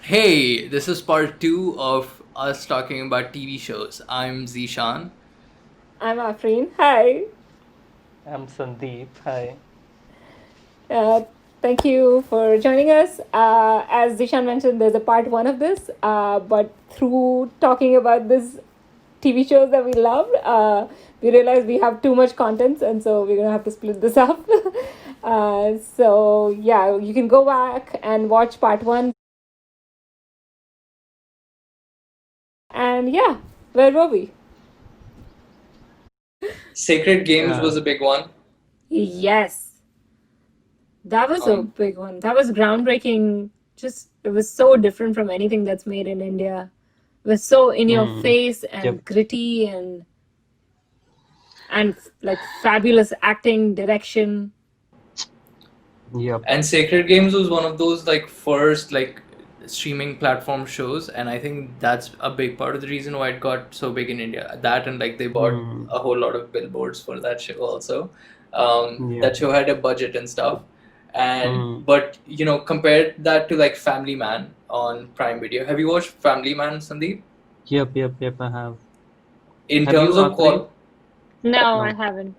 Hey, this is part two of us talking about TV shows. I'm Zeeshan. I'm Afreen. Hi. I'm Sandeep. Hi. Uh, Thank you for joining us. As Zishan mentioned, there's a part one of this, but through talking about this TV shows that we loved, we realized we have too much content, and so we're gonna have to split this up. So yeah, you can go back and watch part one. And yeah, where were we? Sacred Games Yeah. was a big one. Yes, that was a Um, big one. That was groundbreaking. Just it was so different from anything that's made in India. It was so in your Hmm. face Yep. and gritty and like fabulous acting, direction. Yep. and Sacred Games was one of those like first like streaming platform shows, and I think that's a big part of the reason why it got so big in India. That and like they bought Hmm. a whole lot of billboards for that show also. Yep. That show had a budget and stuff, and Hmm. but compared that to like Family Man on Prime Video. Have you watched Family Man, Sandeep? Yep. Yep. Yep. I have. In Have terms you, of Afreen? qual No, I No. haven't.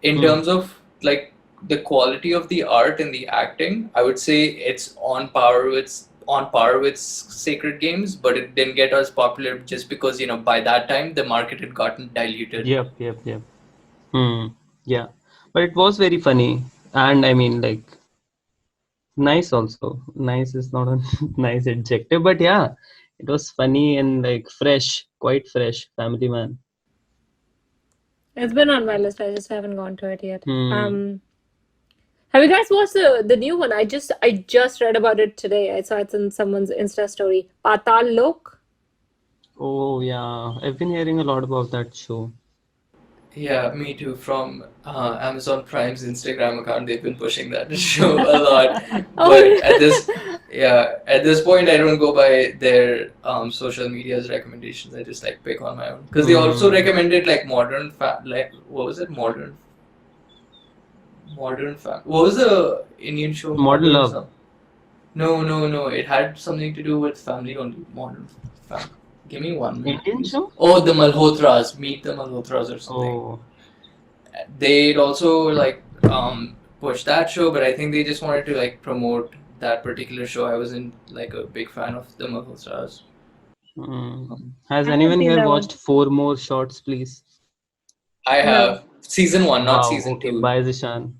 in Hmm. terms of like the quality of the art and the acting, I would say it's on par with Sacred Games, but it didn't get as popular just because by that time the market had gotten diluted. Yep. Yep. Yep. Hmm. Yeah. But it was very funny, and I mean, like, nice also. Nice is not a nice adjective, but yeah, it was funny and like fresh, quite fresh. Family Man. It's been on my list. I just haven't gone to it yet. Hmm. Have you guys watched the new one? I just read about it today. I saw it in someone's Insta story. Patal Lok. Oh yeah, I've been hearing a lot about that show. Yeah, me too. From Amazon Prime's Instagram account, they've been pushing that show a lot. But at this point, I don't go by their social media's recommendations. I just like pick on my own because they also Hmm. recommended like like what was it? What was the Indian show? Modern Modern Love. some. No, no, no. It had something to do with family only. Modern family. Give me 1 minute, Indian please. show? Oh, the Malhotras. Meet the Malhotras or something. Oh, They'd also like push that show, but I think they just wanted to like promote that particular show. I wasn't like a big fan of the Malhotras. has I haven't anyone seen here that one. watched Four More Shots, please? I No. have season one, not Wow, season okay, two. bye Zishan.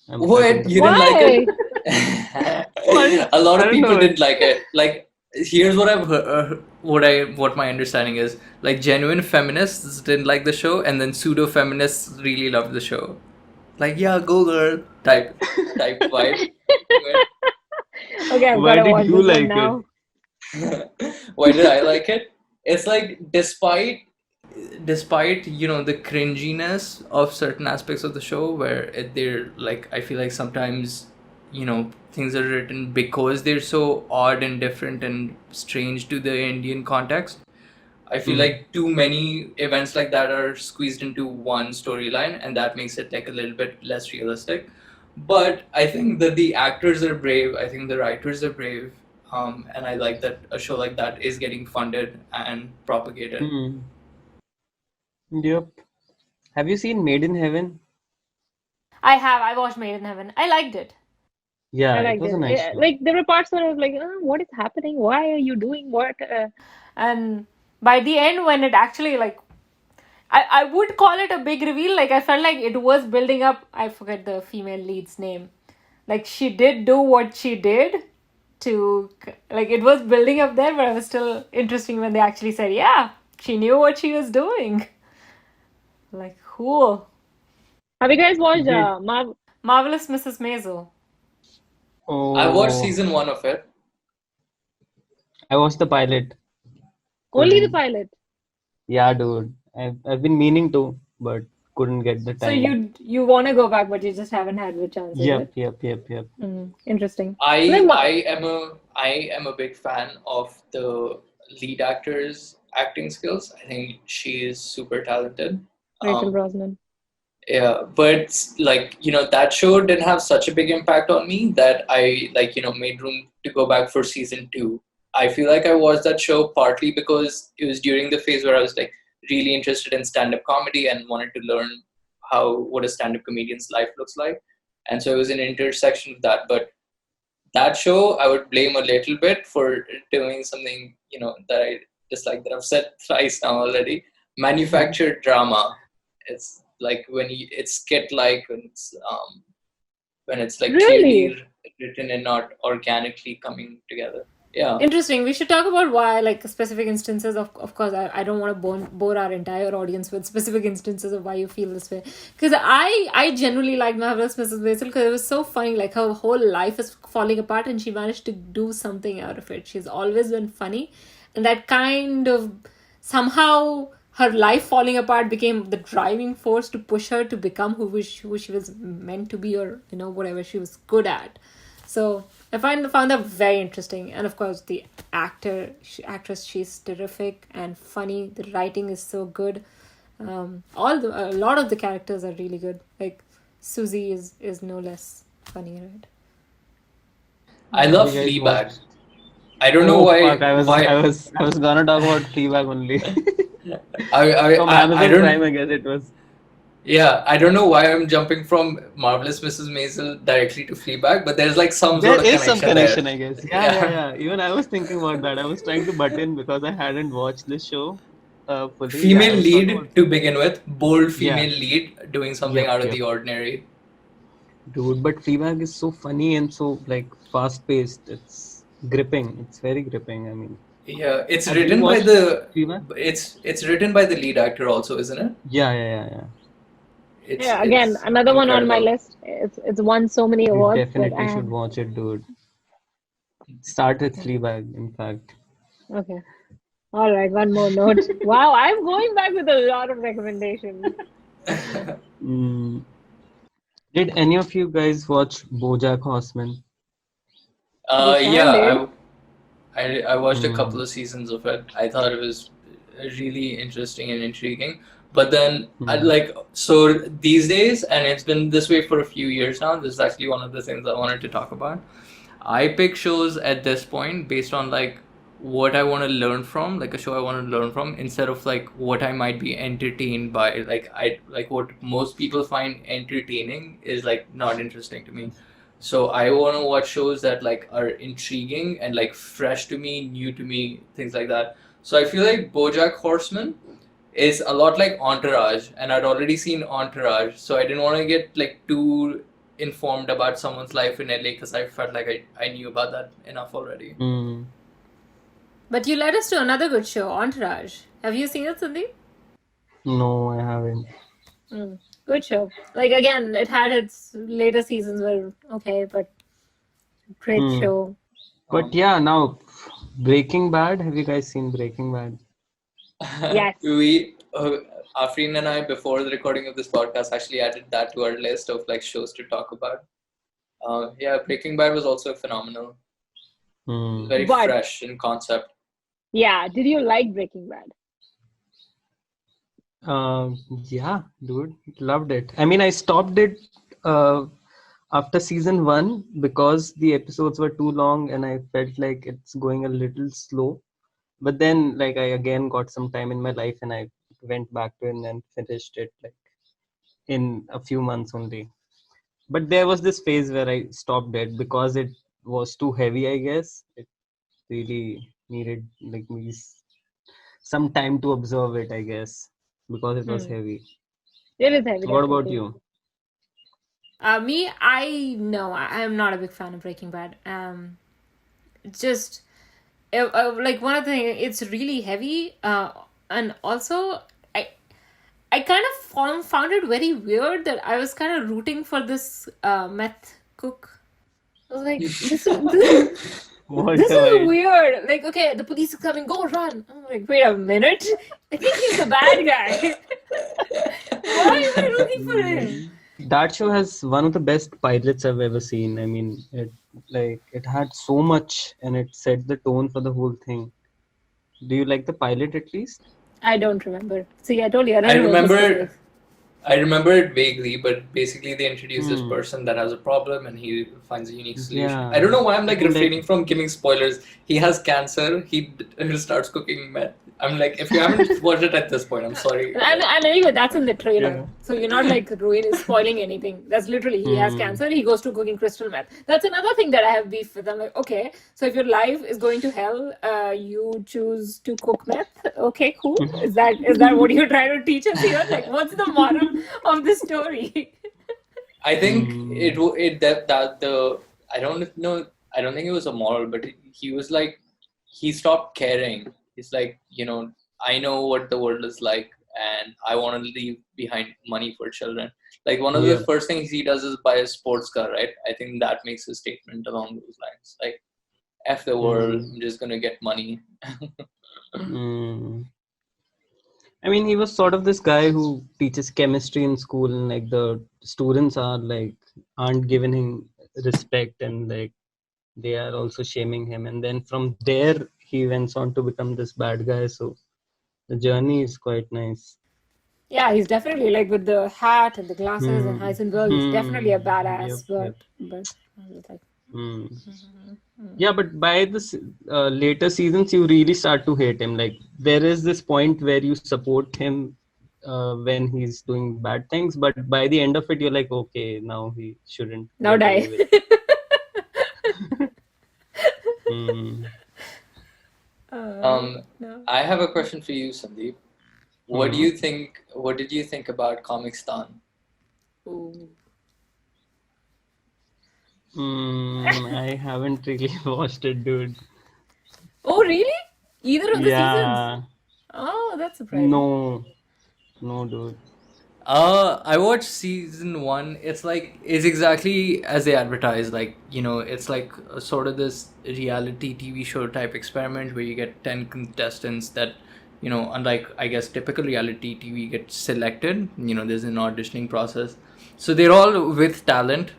I'm cutting What? the You didn't call. like it? Why? What? A lot I of don't people know. didn't like it. Like, here's what I've heard, what my understanding is. Like, genuine feminists didn't like the show, and then pseudo feminists really loved the show. Like, yeah, go girl type vibe to it. Okay, I've got Why to did watch you this one like it? now. Why did I like it? It's like despite the cringiness of certain aspects of the show where they're like I feel like sometimes things are written because they're so odd and different and strange to the Indian context. I feel Hmm. like too many events like that are squeezed into one storyline, and that makes it like a little bit less realistic. But I think that the actors are brave. I think the writers are brave, and I like that a show like that is getting funded and propagated. Hmm. Yep. Have you seen Made in Heaven? I have. I watched Made in Heaven. I liked it. I Yeah, it liked was a it. nice Yeah, show. like there were parts where I was like, "What is happening? Why are you doing what?" And by the end, when it actually like, I would call it a big reveal. Like I felt like it was building up. I forget the female lead's name. Like she did do what she did to like it was building up there, but it was still interesting when they actually said, "Yeah, she knew what she was doing." Like cool. Have you guys watched Did Marvelous Mrs. Maisel? I watched oh, season one of it. I watched the pilot. Only the Couldn't. pilot. Yeah, dude. I've been meaning to, but couldn't get the So time. you want to go back, but you just haven't had the chance, is Yep, it? yep, yep, yep. Interesting. Like, I am a of the lead actor's acting skills. I think she is super talented. Rachel Um, Brosnan. Yeah, but like, that show didn't have such a big impact on me that I like, made room to go back for season two. I feel like I watched that show partly because it was during the phase where I was like really interested in stand-up comedy and wanted to learn what a stand-up comedian's life looks like. And so it was an intersection of that. But that show I would blame a little bit for doing something, that I dislike, that I've said thrice now already. Manufactured drama. It's like it's skit like when it's like Really? clearly written and not organically coming together. Yeah. Interesting. We should talk about why, like specific instances. Of course, I don't want to bore our entire audience with specific instances of why you feel this way. Because I genuinely liked Marvelous Mrs. Maisel because it was so funny. Like her whole life is falling apart, and she managed to do something out of it. She's always been funny, and that kind of somehow her life falling apart became the driving force to push her to become who she was meant to be, or whatever she was good at. So I found that very interesting, and of course the actress, she's terrific and funny. The writing is so good. A lot of the characters are really good. Like Susie is no less funny, right? I Have love you guys Fleabag. watched? I don't know Oh why fuck! I why was gonna talk about Fleabag only. From I Amazon Prime, don't I guess it was. yeah, I don't know why I'm jumping from Marvelous Mrs. Maisel directly to Fleabag, but there's like some There sort of is some connection there. connection, I guess. Yeah, yeah, Yeah. yeah. Even I was thinking about that. I was trying to butt in because I hadn't watched this show fully. Yeah, I Female was talking lead about. to begin with, bold Yeah. female lead doing something Yep. out of Yep. the ordinary. Dude, but Fleabag is so funny and so like fast paced. It's gripping. It's very gripping. I mean, Yeah, have you watched Fleabag? it's written by the lead actor also, isn't it? Yeah, yeah, yeah, yeah. Yeah, again, It's another one on my incredible. list. It's won so many You awards, but I definitely should have. watch it, dude. Start with Okay. Fleabag, in fact. Okay. All right, one more note. Wow, I'm going back with a lot of recommendations. Mm. Did any of you guys watch BoJack Horseman? Zeeshan did. Yeah, I watched a couple Mm. of seasons of it. I thought it was really interesting and intriguing. But then, Mm. so these days, and it's been this way for a few years now, this is actually one of the things I wanted to talk about. I pick shows at this point based on like what I want to learn from, like a show I want to learn from, instead of like what I might be entertained by. Like what most people find entertaining is like not interesting to me. So I want to watch shows that like are intriguing and like fresh to me, new to me, things like that. So I feel like BoJack Horseman is a lot like Entourage, and I'd already seen Entourage, so I didn't want to get like too informed about someone's life in LA because I felt like I knew about that enough already. Mm. But you led us to another good show, Entourage. Have you seen it, Sandeep? No, I haven't. Good show. Like again, it had its later seasons were okay, but great Hmm. show. But yeah, now Breaking Bad. Have you guys seen Breaking Bad? Yes. Afreen and I, before the recording of this podcast, actually added that to our list of like shows to talk about. Yeah, Breaking Bad was also phenomenal. Hmm. Very But fresh in concept. yeah, did you like Breaking Bad? Yeah, dude, loved it. I mean, I stopped it after season one because the episodes were too long and I felt like it's going a little slow. But then, like, I again got some time in my life and I went back to it and finished it like in a few months only. But there was this phase where I stopped it because it was too heavy, I guess. It really needed like me some time to observe it, I guess, because it was Hmm. heavy. It is heavy, What about definitely. you? Me, I no, I am not a big fan of Breaking Bad. It's just like one of the things. It's really heavy. And also I kind of found it very weird that I was kind of rooting for this meth cook. I was like, What this have is I? weird. Like, okay, the police is coming, go run. I'm like, wait a minute. I think he's the bad guy. Why am I rooting for him? Mm. That show has one of the best pilots I've ever seen. I mean, it had so much and it set the tone for the whole thing. Do you like the pilot at least? I don't remember. See, I told you, I don't I remember remember stories. I remember it vaguely, but basically they introduce this Hmm. person that has a problem and he finds a unique solution. I don't Yeah. know why I'm like And like, refraining from giving spoilers. He has cancer. He starts cooking meth. I'm like, if you haven't watched it at this point, I'm sorry. And anyway, that's in the trailer. yeah. So you're not like spoiling anything. That's literally, he has Hmm. cancer, he goes to cooking crystal meth. That's another thing that I have beef with. I'm like, okay, so if your life is going to hell, you choose to cook meth. Okay, cool. Is that what you're trying to teach us here? Like, what's the moral of the story? I think Hmm. it that the I don't know. I don't think it was a moral, but he was like he stopped caring. He's like, I know what the world is like, and I want to leave behind money for children. Like one of the Yep. first things he does is buy a sports car, right? I think that makes a statement along those lines. Like, F the world, Hmm. I'm just gonna get money. Hmm. I mean, he was sort of this guy who teaches chemistry in school, and like the students aren't giving him respect, and like they are also shaming him. And then from there, he went on to become this bad guy. So the journey is quite nice. Yeah, he's definitely like with the hat and the glasses and Hmm. Heisenberg. He's definitely a Hmm. Yep. badass, Yep. but I was like, Hmm. Yeah, but by the later seasons, you really start to hate him. Like there is this point where you support him when he's doing bad things, but by the end of it, you're like, okay, now he shouldn't now get die. away with. Hmm. Um, No. I have a question for you, Sandeep. What do Hmm. you think? What did you think about Comicstan? Ooh. I haven't really watched it, dude. Oh, really? Either of the seasons? Yeah, Oh, that's surprising. no, no, dude. I watched season one. It's exactly as they advertise. Like, it's like a sort of this reality TV show type experiment where you get 10 contestants that, unlike, I guess, typical reality TV, get selected. There's an auditioning process. So they're all with talent,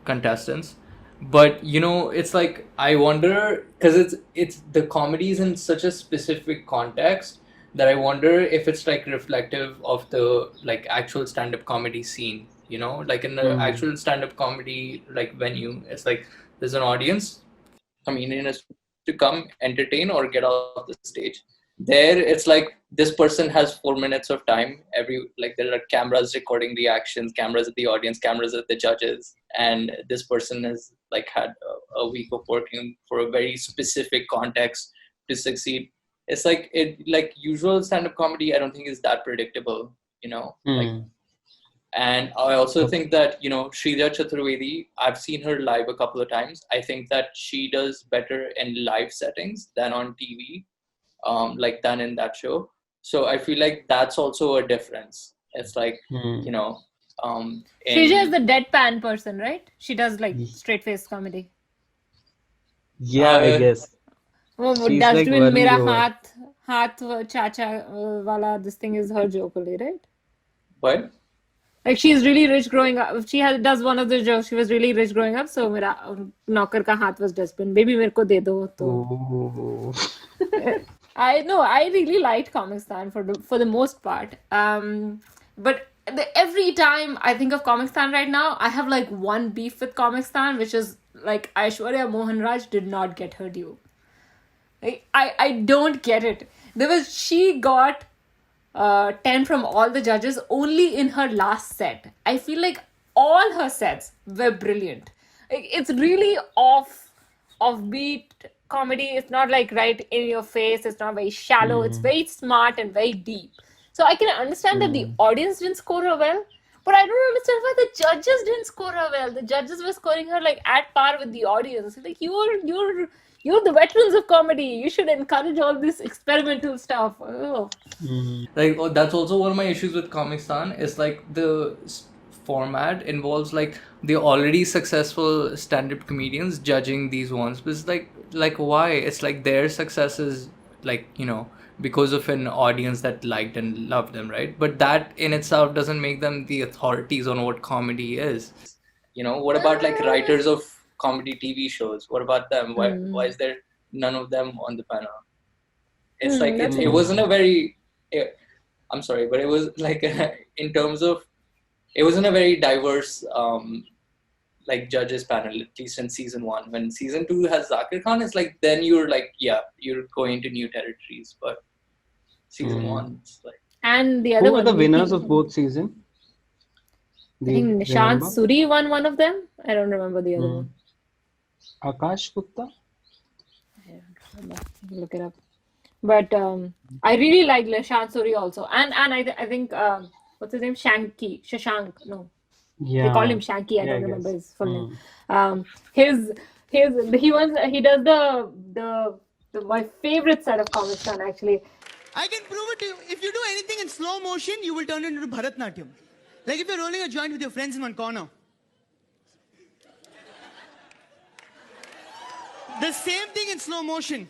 contestants. But, it's like, I wonder, because it's the comedy is in such a specific context that I wonder if it's like reflective of the like actual stand-up comedy scene. Like in the Hmm. actual stand-up comedy like venue, it's like there's an audience, comedian is to come, entertain, or get off the stage. There, it's like this person has 4 minutes of time. Like there are cameras recording reactions, cameras at the audience, cameras at the judges, and this person has like had a week of working for a very specific context to succeed. It's like usual stand-up comedy. I don't think is that predictable. Like, Hmm. and I also Okay. think that, Shrija Chaturvedi, I've seen her live a couple of times. I think that she does better in live settings than on TV, like than in that show. So I feel like that's also a difference. It's like, you Hmm. know, Shrija is in the deadpan person, right? She does like straight face comedy. Yeah, I uh, guess वो she's like dustbin worldly मेरा over. हाथ चाचा वाला this thing is her joke only, right? but Like she's really rich growing up. She has does one of the jokes. She was really rich growing up, so मेरा नौकर का हाथ was dustbin. Baby मेरे को दे दो तो. Oh. I know I really liked Comic Stan for the most part. But every time I think of Comic Stan right now, I have like one beef with Comic Stan, which is like Aishwarya Mohanraj did not get her due. Like, I don't get it. She got 10 from all the judges only in her last set. I feel like all her sets were brilliant. Like, it's really offbeat comedy. It's not like right in your face. It's not very shallow. It's Hmm. very smart and very deep. So I can understand that the Hmm. audience didn't score her well, but I don't understand why the judges didn't score her well. The judges were scoring her like at par with the audience. Like you're the veterans of comedy. You should encourage all this experimental stuff. Oh. Hmm. like that's also one of my issues with Comic Stan is like the format involves like the already successful stand-up comedians judging these ones, but it's like why? It's like their success is like because of an audience that liked and loved them, right? But that in itself doesn't make them the authorities on what comedy is. What about like writers of comedy TV shows? What about them? Why is there none of them on the panel? It's like it That's wasn't a Hmm. very. I'm sorry, but it was like in terms of it wasn't a very diverse like judges panel, at least in season 1. When season 2 has Zakir Khan, it's like then you're like, yeah, you're going to new territories. But season 1, it's like And the other Who were the one, winners Lupi. of both season? I Do you think Nishant remember? Suri won one of them. I don't remember the other Hmm. one. Akash Gupta? I don't remember. Look it up. But I really like Nishant Suri also. And I think, what's his name? Shashank. No. They call Yeah. him Shanky. I Yeah, I don't remember guess. his full name. Hmm. His he does my favorite set of comics on actually. I can prove it to you. If you do anything in slow motion, you will turn it into Bharatnatyam. Like if you're rolling a joint with your friends in one corner. The same thing in slow motion.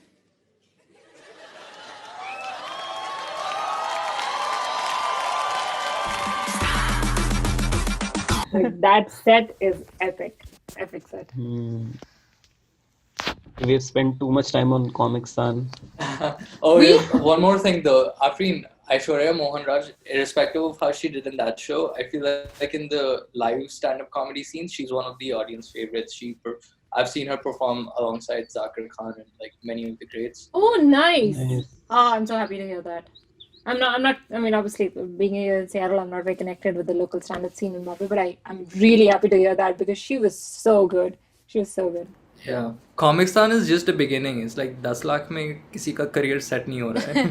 Like that set is epic, epic set. Hmm. We've spent too much time on Comic San. oh, We- yeah, one more thing though. Afreen, Aishwarya Mohan Raj, irrespective of how she did in that show, I feel like in the live stand-up comedy scenes, she's one of the audience favorites. I've seen her perform alongside Zakir Khan and like many of the greats. Oh, nice. Nice. Oh, I'm so happy to hear that. I'm not. I mean, obviously, being here in Seattle, I'm not very connected with the local stand-up scene in Bombay, but I'm really happy to hear that because she was so good. She was so good. Yeah, Comicstan is just a beginning. It's like 10 lakh में किसी का career set नहीं हो रहा है.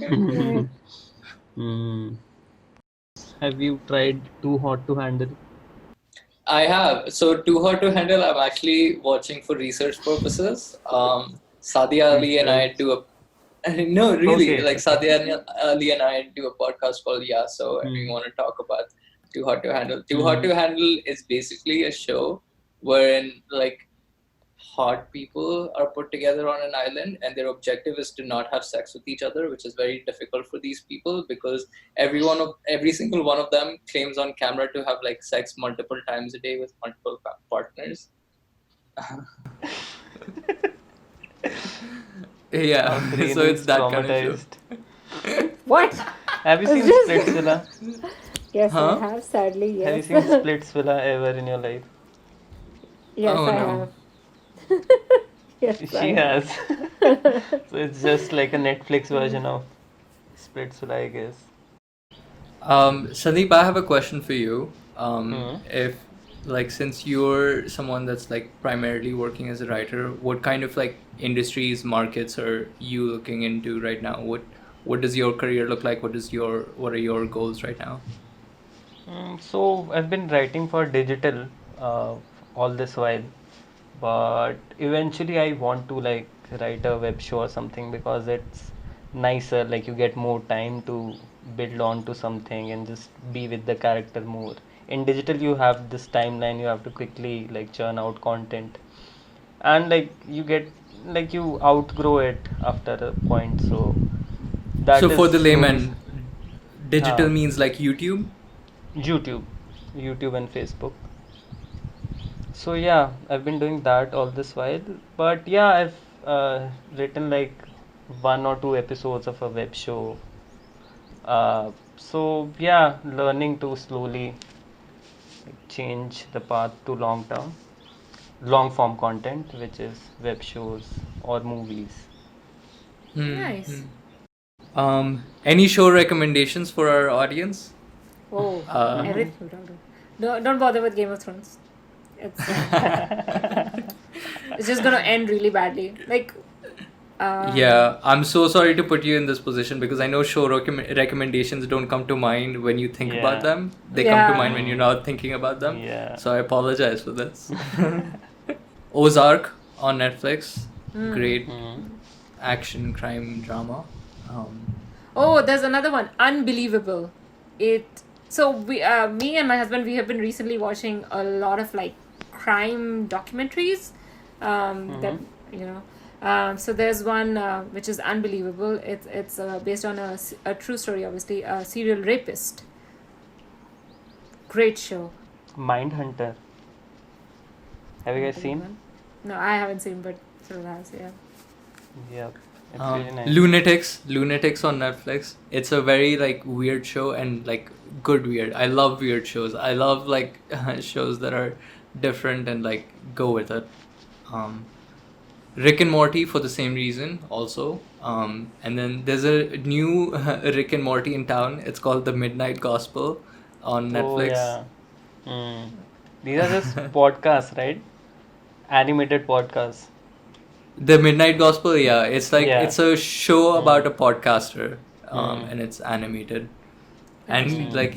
Hmm. Hmm. Have you tried Too Hot to Handle? I have. So Too Hot to Handle, I'm actually watching for research purposes. Sadia Ali and I do a no, really, Okay, like okay. Sadia Ali and I do a podcast called Yeah, so and we want to talk about Too Hot to Handle. Too Hot to Handle is basically a show wherein like hot people are put together on an island and their objective is to not have sex with each other, which is very difficult for these people because every single one of them claims on camera to have like sex multiple times a day with multiple partners. Yeah, Our brain so it's is that kind of show. traumatized. What? Have you It's seen just- Splitsvilla? Yes, Huh? I have. Sadly, Have you yes. seen Splitsvilla ever in your life? Yes, Oh, I no. have. Yes, I She have. has. So it's just like a Netflix version of Splitsvilla, I guess. Sandeep, I have a question for you. Hmm. If like since you're someone that's like primarily working as a writer, what kind of like industries, markets are you looking into right now? What does your career look like? What are your goals right now? So I've been writing for digital all this while, but eventually I want to like write a web show or something because it's nicer. Like you get more time to build on to something and just be with the character more. In digital, you have this timeline. You have to quickly like churn out content, and like you get like you outgrow it after a point. So that So is for the slowly. layman, digital Uh, means like YouTube. YouTube, YouTube and Facebook. So yeah, I've been doing that all this while. But yeah, I've written like 1 or 2 episodes of a web show. So yeah, learning to slowly like, change the path to long form content, which is web shows or movies. Nice. Any show recommendations for our audience? Oh, Uh, everything. Don't bother with Game of Thrones. It's it's just gonna end really badly. Like, Yeah, I'm so sorry to put you in this position because I know show recommendations don't come to mind when you think about Yeah. them. They come to Yeah. mind when you're not thinking about them. Yeah. So I apologize for this. Ozark on Netflix. Great Hmm. action crime drama. Oh, there's another one. Unbelievable. So me and my husband, we have been recently watching a lot of like crime documentaries. That you know. So there's one which is unbelievable. It's based on a true story, obviously. A serial rapist. Great show. Mindhunter. Have you guys seen? No, I haven't seen, but Cyril has. Yeah. Yeah. It's really nice. Lunatics on Netflix. It's a very like weird show and like good weird. I love weird shows. I love like shows that are different and like go with it. Um, Rick and Morty for the same reason also. And then there's a new Rick and Morty in town. It's called The Midnight Gospel on Oh Netflix. yeah. Hmm. These are just podcasts, right? Animated podcasts. The Midnight Gospel, yeah, it's like Yeah. it's a show about Hmm. a podcaster, Hmm. and it's animated. Interesting. And like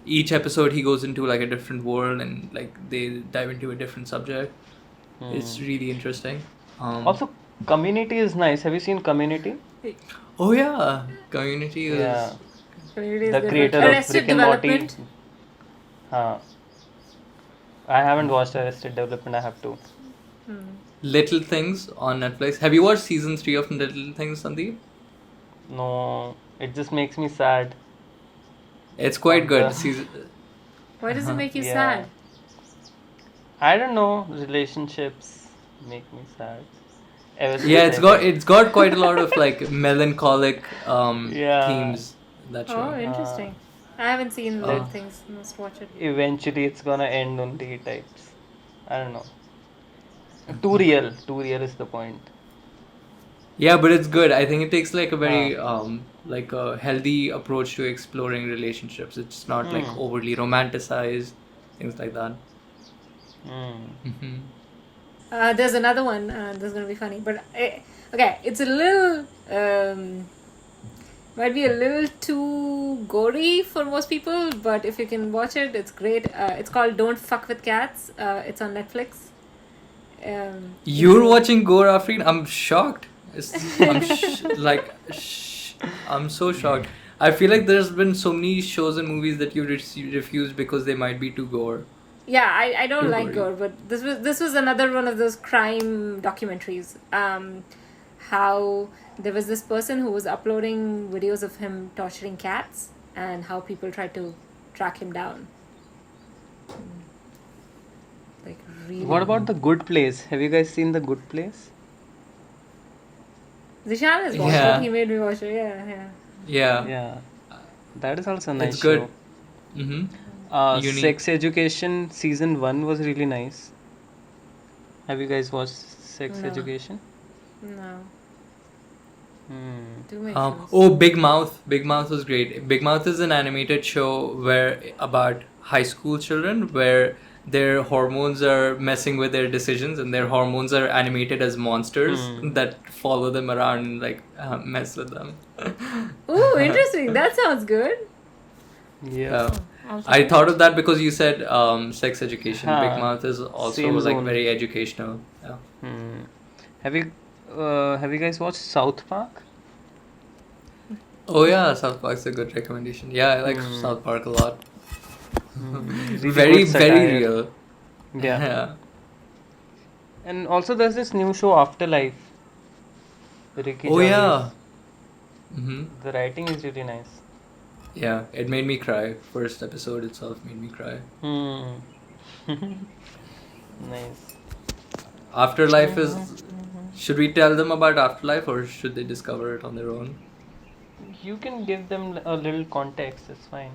each episode, he goes into like a different world, and like they dive into a different subject. It's Hmm. really interesting. Also, Community is nice. Have you seen Community? Oh yeah, Community is Yeah. Community is The good. creator But of Arrested Rick and Morty. Development. I haven't watched Arrested Development. I have to. Little Things on Netflix. Have you watched season 3 of Little Things, Sandeep? No, it just makes me sad. It's quite Of good. the Season. Why does it make you yeah. sad? I don't know. Relationships make me sad. Ever since Yeah, I it's got quite a lot of like melancholic Yeah. themes. That Oh, show. interesting. I haven't seen Uh, Little Things. Must watch it. Eventually it's gonna end only types. I don't know. Too real. Too real is the point. Yeah, but it's good. I think it takes like a very like a healthy approach to exploring relationships. It's not like Hmm. overly romanticized, things like that. Hmm. There's another one. This is gonna be funny, but okay, it's a little might be a little too gory for most people, but if you can watch it, it's great. It's called Don't Fuck with Cats. It's on Netflix. You're watching Gore Afrin? I'm shocked. I'm so shocked. I feel like there's been so many shows and movies that you refuse because they might be too gore. Yeah, I don't Too like gory. gore, but this was another one of those crime documentaries. How there was this person who was uploading videos of him torturing cats, and how people tried to track him down. Like really. What about The Good Place? Have you guys seen The Good Place? Zeeshan has watched Yeah. it. He made me watch it. Yeah. Yeah, Yeah. That is also a nice it's good. show. Mm-hmm. Unique. Sex Education season 1 was really nice. Have you guys watched Sex No. Education? No. Hmm. Too many Oh, shows. Big Mouth. Big Mouth was great. Big Mouth is an animated show where about high school children where their hormones are messing with their decisions and their hormones are animated as monsters that follow them around and like mess with them. Ooh, interesting. That sounds good. Yeah. I thought of that because you said sex education. Big Huh. Mouth is also Same like zone. very educational. Yeah. Have you guys watched South Park? Oh yeah, South Park's a good recommendation. Yeah, I like South Park a lot. Really Very good satire. real. Yeah. And also there's this new show Afterlife. Ricky Oh Gervais. yeah. Mm-hmm. The writing is really nice. Yeah, it made me cry. First episode itself made me cry. Nice. Afterlife is. Should we tell them about Afterlife or should they discover it on their own? You can give them a little context, it's fine.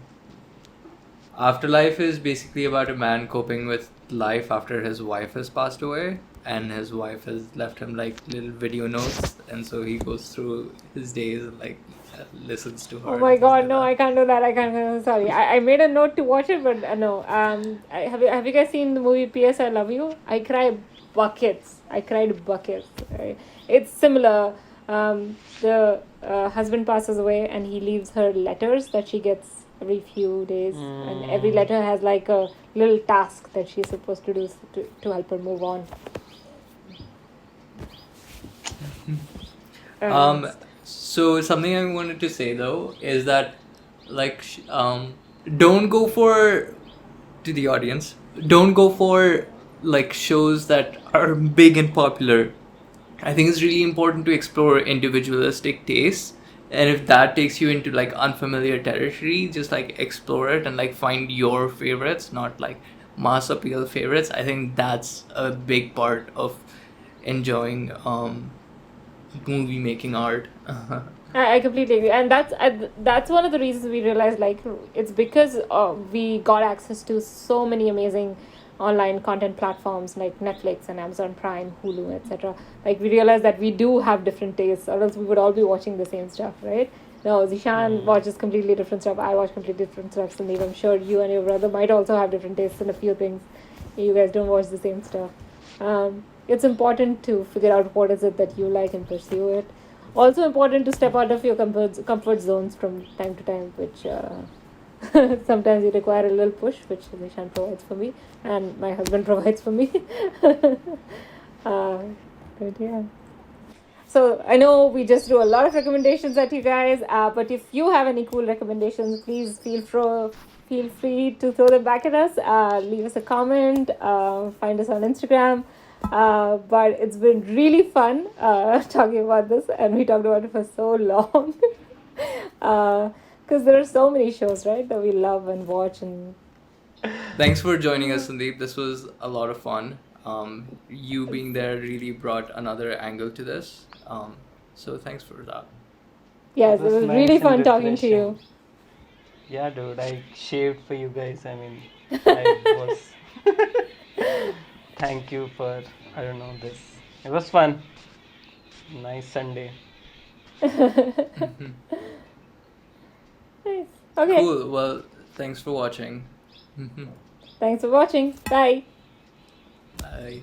Afterlife is basically about a man coping with life after his wife has passed away, and his wife has left him like little video notes, and so he goes through his days and like listens to her. Oh my and things god, like no, that. I can't do that. I can't. Sorry. I made a note to watch it, but no. Have you guys seen the movie P.S. I Love You? I cried buckets. It's similar. The husband passes away and he leaves her letters that she gets every few days, and every letter has like a little task that she's supposed to do to help her move on. So something I wanted to say though is that like don't go for to the audience. Don't go for like shows that are big and popular. I think it's really important to explore individualistic tastes, and if that takes you into like unfamiliar territory, just like explore it and like find your favorites, not like mass appeal favorites. I think that's a big part of enjoying movie making art. I completely agree, and that's one of the reasons we realized like it's because we got access to so many amazing online content platforms like Netflix and Amazon Prime, Hulu, etc. Like we realized that we do have different tastes, or else we would all be watching the same stuff, right? No, Zeeshan watches completely different stuff. I watch completely different stuff. Sandeep, I'm sure you and your brother might also have different tastes in a few things. You guys don't watch the same stuff. It's important to figure out what is it that you like and pursue it. Also important to step out of your comfort zones from time to time, which sometimes you require a little push, which Nishan provides for me, and my husband provides for me. But yeah. So I know we just threw a lot of recommendations at you guys, but if you have any cool recommendations, please feel free to throw them back at us. Leave us a comment. Find us on Instagram. But it's been really fun talking about this, and we talked about it for so long. Because there are so many shows, right, that we love and watch. And Thanks for joining us, Sandeep. This was a lot of fun. You being there really brought another angle to this. So thanks for that. yes, it was nice really and fun talking to you. refreshing. Yeah, dude, I shaved for you guys. I mean, I was. Thank you for, I don't know, this. It was fun. Nice Sunday. Nice. Okay. Cool. Well, thanks for watching. Thanks for watching. Bye. Bye.